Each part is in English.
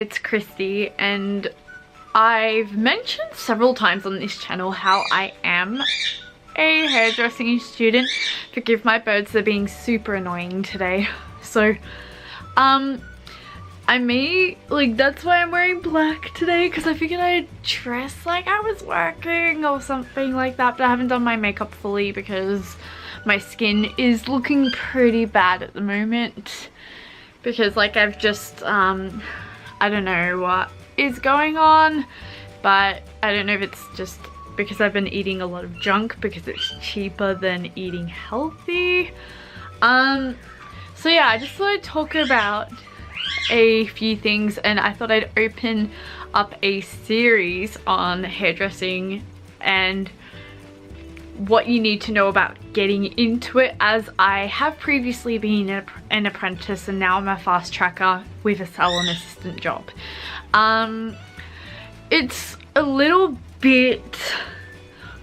It's Christy, and I've mentioned several times on this channel how I am a hairdressing student. Forgive my birds, they're being super annoying today. So I may, like, that's why I'm wearing black today, because I figured I'd dress like I was working or something like that, but I haven't done my makeup fully because my skin is looking pretty bad at the moment, because like I've just I don't know what is going on, but I don't know if it's just because I've been eating a lot of junk because it's cheaper than eating healthy. So yeah, I just thought I'd talk about a few things, and I thought I'd open up a series on hairdressing and what you need to know about getting into it, as I have previously been an apprentice and now I'm a fast tracker with a salon assistant job. It's a little bit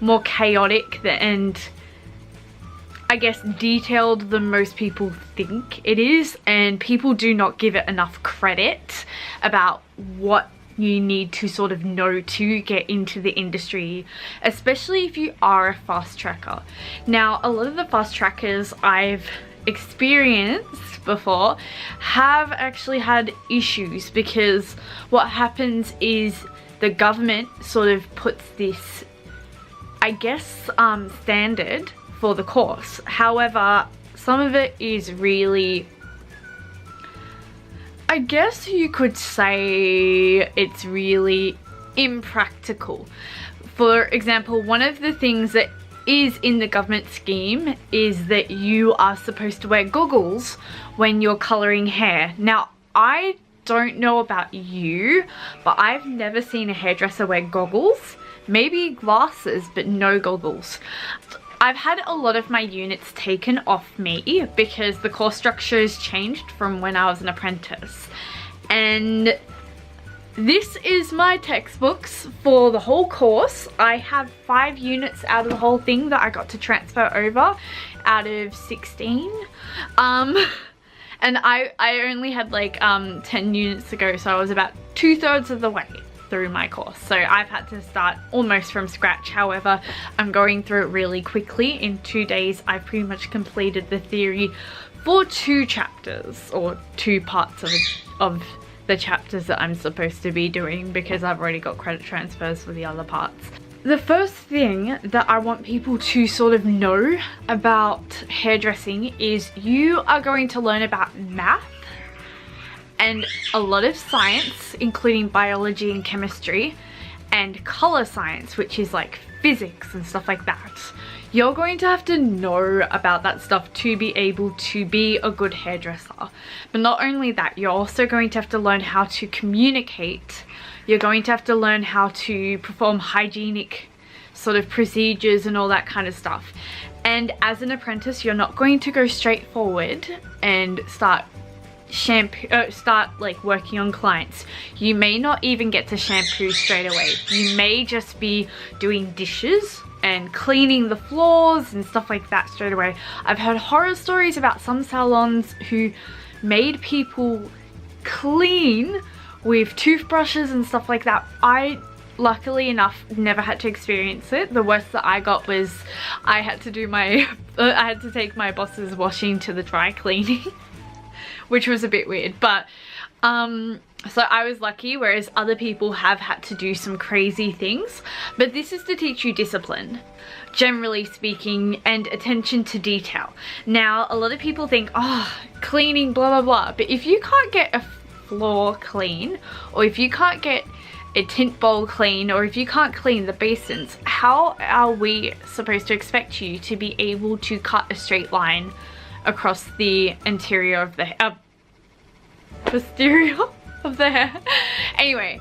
more chaotic and I guess detailed than most people think it is, and people do not give it enough credit about what you need to sort of know to get into the industry, especially if you are a fast tracker. Now, a lot of the fast trackers I've experienced before have actually had issues, because what happens is the government sort of puts this, I guess, standard for the course. However, some of it is really, I guess you could say it's really impractical. For example, one of the things that is in the government scheme is that you are supposed to wear goggles when you're colouring hair. Now, I don't know about you, but I've never seen a hairdresser wear goggles. Maybe glasses, but no goggles. I've had a lot of my units taken off me because the course structure has changed from when I was an apprentice. And this is my textbooks for the whole course. I have 5 units out of the whole thing that I got to transfer over out of 16. And I only had like 10 units to go, so I was about 2/3 of the way through my course, so I've had to start almost from scratch. However, I'm going through it really quickly. In 2 days I've pretty much completed the theory for 2 chapters, or 2 parts of the chapters that I'm supposed to be doing, because I've already got credit transfers for the other parts. The first thing that I want people to sort of know about hairdressing is you are going to learn about math and a lot of science, including biology and chemistry, and color science, which is like physics and stuff like that. You're going to have to know about that stuff to be able to be a good hairdresser. But not only that, you're also going to have to learn how to communicate. You're going to have to learn how to perform hygienic sort of procedures and all that kind of stuff. And as an apprentice, you're not going to go straight forward and start like working on clients. You may not even get to shampoo straight away. You may just be doing dishes and cleaning the floors and stuff like that straight away. I've heard horror stories about some salons who made people clean with toothbrushes and stuff like that. I, luckily enough, never had to experience it. The worst that I got was I had to do my I had to take my boss's washing to the dry cleaning which was a bit weird, but so I was lucky, whereas other people have had to do some crazy things. But this is to teach you discipline, generally speaking, and attention to detail. Now, a lot of people think, oh, cleaning, blah, blah, blah. But if you can't get a floor clean, or if you can't get a tint bowl clean, or if you can't clean the basins, how are we supposed to expect you to be able to cut a straight line across the interior of the posterior of the hair? Anyway,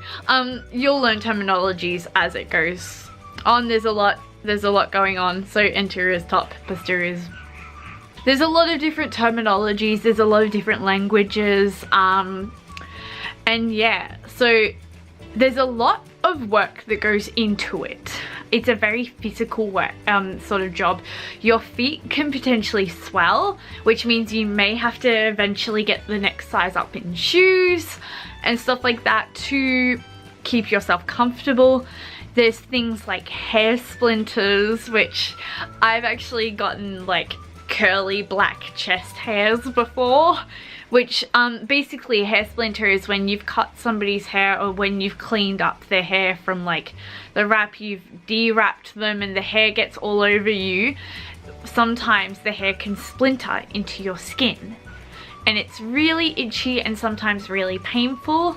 you'll learn terminologies as it goes on. There's a lot going on. So interiors, top, posteriors. There's a lot of different terminologies. There's a lot of different languages. And yeah, so there's a lot of work that goes into it. It's a very physical work, sort of job. Your feet can potentially swell, which means you may have to eventually get the next size up in shoes. and stuff like that to keep yourself comfortable. There's things like hair splinters, which I've actually gotten like curly black chest hairs before, which basically a hair splinter is when you've cut somebody's hair, or when you've cleaned up their hair from like the wrap, you've de-wrapped them and the hair gets all over you. Sometimes the hair can splinter into your skin and it's really itchy and sometimes really painful.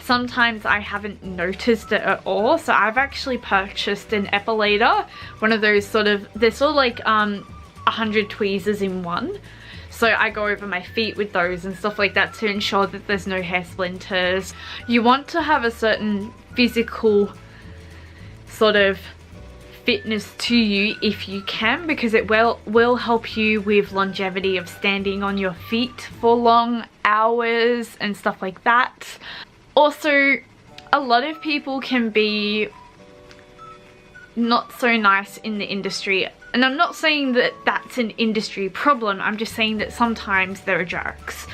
Sometimes I haven't noticed it at all, so I've actually purchased an epilator, one of those they're sort of like 100 tweezers in one. So I go over my feet with those and stuff like that to ensure that there's no hair splinters. You want to have a certain physical sort of fitness to you if you can, because it will help you with longevity of standing on your feet for long hours and stuff like that. Also, a lot of people can be not so nice in the industry, and I'm not saying that that's an industry problem, I'm just saying that sometimes there are jerks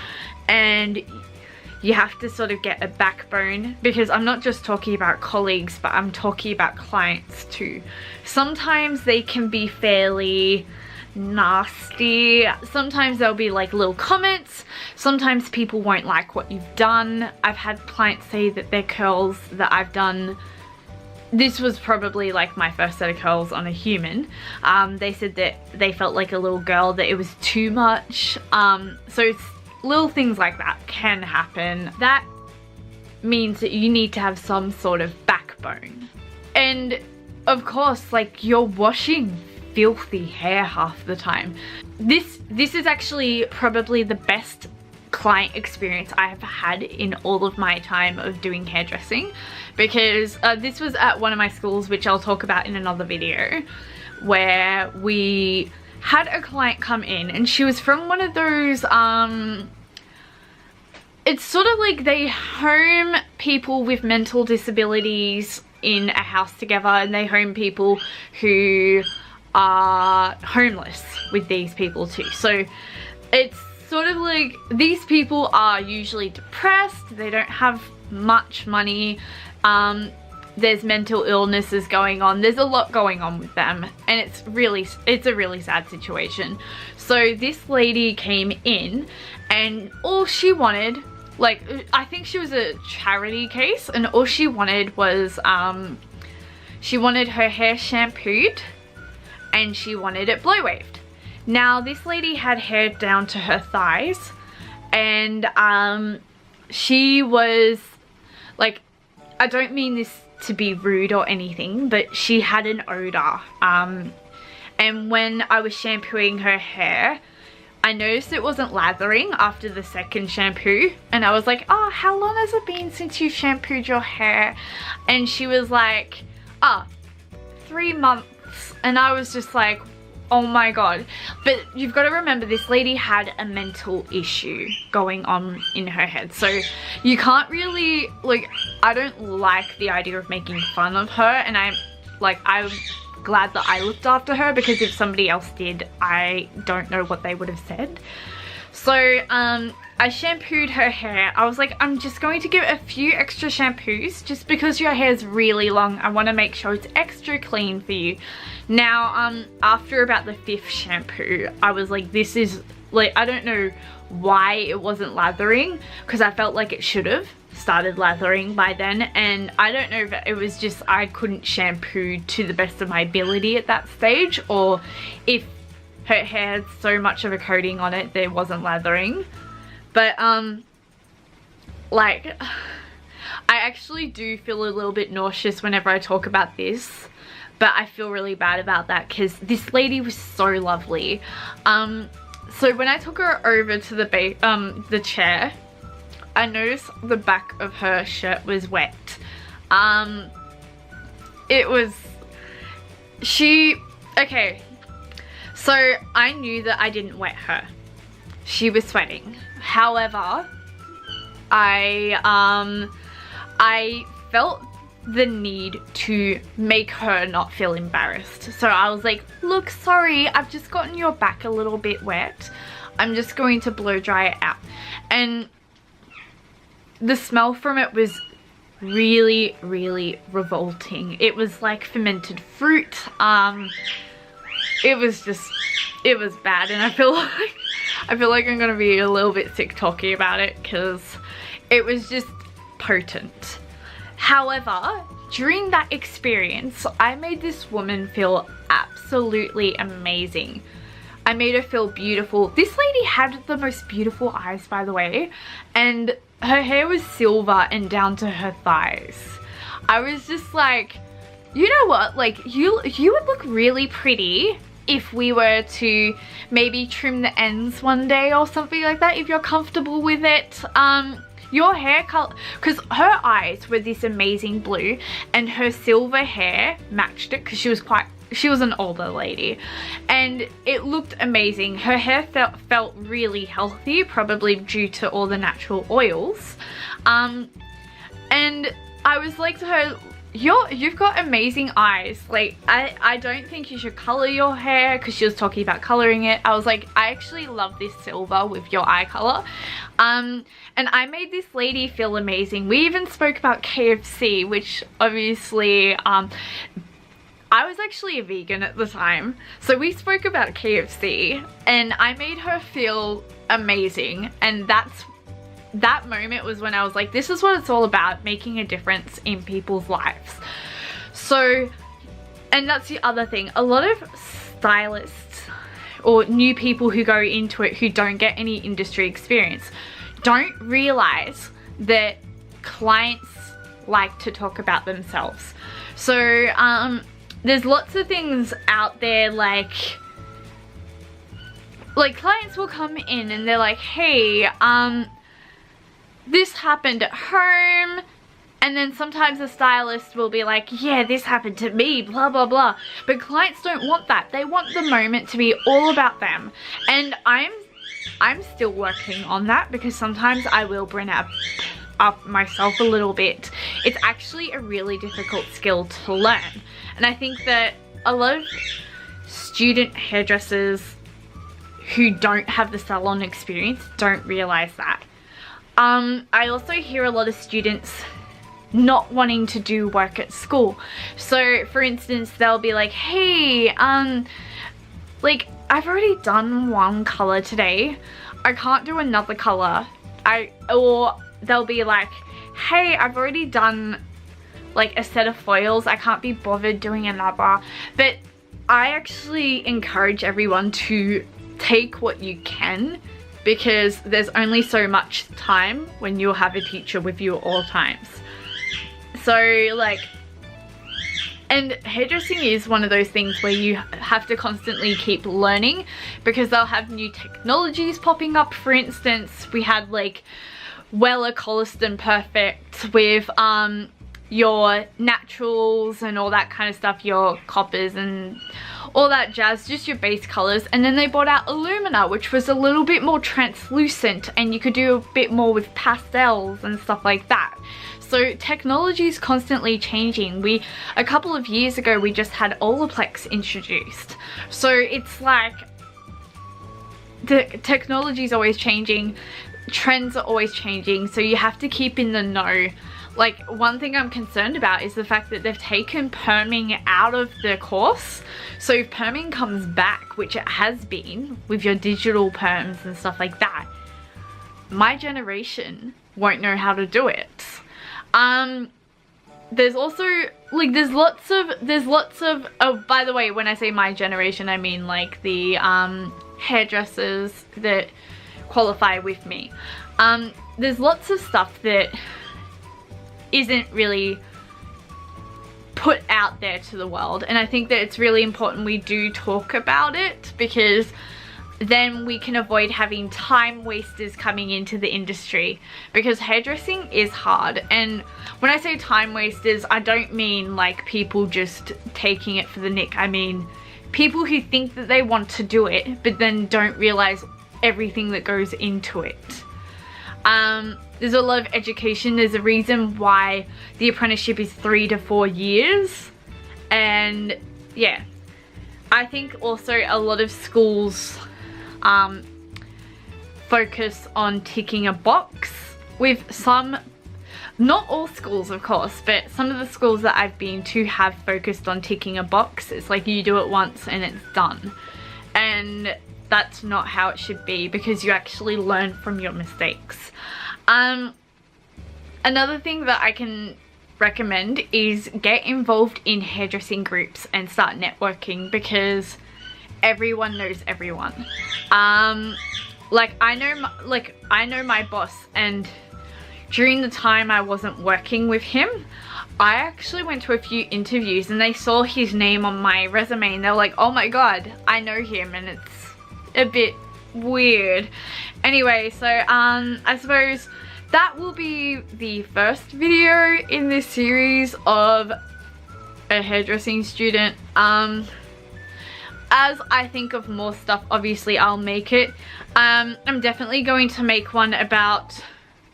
and you have to sort of get a backbone, because I'm not just talking about colleagues, but I'm talking about clients too. Sometimes they can be fairly nasty. Sometimes there'll be like little comments. Sometimes people won't like what you've done. I've had clients say that their curls that I've done, this was probably like my first set of curls on a human. They said that they felt like a little girl, that it was too much. So it's little things like that can happen. That means that you need to have some sort of backbone. And of course, like, you're washing filthy hair half the time. This is actually probably the best client experience I have had in all of my time of doing hairdressing, because this was at one of my schools, which I'll talk about in another video, where we had a client come in and she was from one of those it's sort of like they home people with mental disabilities in a house together, and they home people who are homeless with these people too. So it's sort of like, these people are usually depressed, they don't have much money, there's mental illnesses going on, there's a lot going on with them, and it's a really sad situation. So this lady came in and all she wanted, like, I think she was a charity case, and all she wanted was she wanted her hair shampooed and she wanted it blow waved. Now this lady had hair down to her thighs, and she was like, I don't mean this to be rude or anything, but she had an odor, and when I was shampooing her hair, I noticed it wasn't lathering after the second shampoo, and I was like, oh, how long has it been since you shampooed your hair? And she was like, 3 months. And I was just like, oh my god. But you've got to remember, this lady had a mental issue going on in her head, so you can't really, like, I don't like the idea of making fun of her, and I'm glad that I looked after her, because if somebody else did, I don't know what they would have said. So I shampooed her hair. I was like, I'm just going to give a few extra shampoos, just because your hair is really long, I want to make sure it's extra clean for you. Now after about the 5th shampoo, I was like, this is like, I don't know why it wasn't lathering, because I felt like it should have started lathering by then, and I don't know if it was just I couldn't shampoo to the best of my ability at that stage, or if her hair had so much of a coating on it there wasn't lathering. But like, I actually do feel a little bit nauseous whenever I talk about this, but I feel really bad about that because this lady was so lovely. So when I took her over to the chair, I noticed the back of her shirt was wet. Okay, so I knew that I didn't wet her. She was sweating. However, I felt the need to make her not feel embarrassed. So I was like, look, sorry, I've just gotten your back a little bit wet. I'm just going to blow dry it out. And the smell from it was really, really revolting. It was like fermented fruit. It was bad, and I feel like I'm gonna be a little bit sick talking about it because it was just potent. However, during that experience, I made this woman feel absolutely amazing. I made her feel beautiful. This lady had the most beautiful eyes, by the way, and her hair was silver and down to her thighs. I was just like, you know what, like you would look really pretty if we were to maybe trim the ends one day or something like that, if you're comfortable with it. Your hair color, because her eyes were this amazing blue and her silver hair matched it because she was an older lady, and it looked amazing. Her hair felt really healthy, probably due to all the natural oils. And I was like to her, you've got amazing eyes. Like, I don't think you should color your hair, because she was talking about coloring it. I was like, I actually love this silver with your eye color. And I made this lady feel amazing. We even spoke about KFC, which obviously, I was actually a vegan at the time, so we spoke about KFC and I made her feel amazing, and that moment was when I was like, this is what it's all about, making a difference in people's lives. So, and that's the other thing, a lot of stylists or new people who go into it who don't get any industry experience don't realize that clients like to talk about themselves. So, there's lots of things out there, like clients will come in and they're like, hey, this happened at home, and then sometimes the stylist will be like, yeah, this happened to me, blah blah blah. But clients don't want that. They want the moment to be all about them, and I'm still working on that, because sometimes I will bring up myself a little bit. It's actually a really difficult skill to learn, and I think that a lot of student hairdressers who don't have the salon experience don't realize that. I also hear a lot of students not wanting to do work at school. So for instance, they'll be like, hey, like, I've already done one color today, I can't do another color. Or they'll be like, hey, I've already done like a set of foils, I can't be bothered doing another. But I actually encourage everyone to take what you can, because there's only so much time when you'll have a teacher with you at all times. So like, and hairdressing is one of those things where you have to constantly keep learning, because they'll have new technologies popping up. For instance, we had like Wella Colliston Perfect with your naturals and all that kind of stuff, your coppers and all that jazz, just your base colors. And then they brought out Illumina, which was a little bit more translucent, and you could do a bit more with pastels and stuff like that. So technology is constantly changing. A couple of years ago, we just had Olaplex introduced. So it's like, the technology is always changing, trends are always changing, so you have to keep in the know. Like, one thing I'm concerned about is the fact that they've taken perming out of the course. So if perming comes back, which it has been with your digital perms and stuff like that, my generation won't know how to do it. There's also like, there's lots of oh, by the way, when I say my generation, I mean like the hairdressers that qualify with me. There's lots of stuff that isn't really put out there to the world, and I think that it's really important we do talk about it, because then we can avoid having time wasters coming into the industry, because hairdressing is hard. And when I say time wasters, I don't mean like people just taking it for the nick. I mean people who think that they want to do it but then don't realize everything that goes into it. There's a lot of education. There's a reason why the apprenticeship is 3 to 4 years. And yeah, I think also a lot of schools focus on ticking a box, with some Not all schools, of course, but some of the schools that I've been to have focused on ticking a box. It's like you do it once and it's done. And that's not how it should be, because you actually learn from your mistakes. Another thing that I can recommend is get involved in hairdressing groups and start networking, because everyone knows everyone. Like I know my boss, and during the time I wasn't working with him, I actually went to a few interviews and they saw his name on my resume and they're like, oh my god, I know him, and it's a bit weird. Anyway, so I suppose that will be the first video in this series of a hairdressing student. As I think of more stuff, obviously I'll make it. I'm definitely going to make one about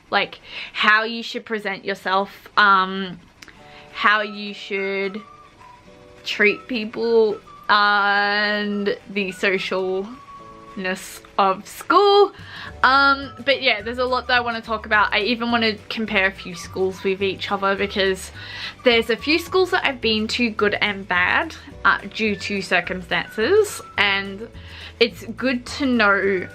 like how you should present yourself, how you should treat people, and the socialness of school. But yeah, there's a lot that I want to talk about. I even want to compare a few schools with each other, because there's a few schools that I've been to, good and bad, due to circumstances, and it's good to know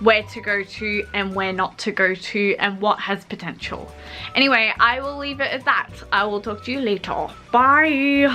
where to go to and where not to go to and what has potential. Anyway, I will leave it at that. I will talk to you later. Bye!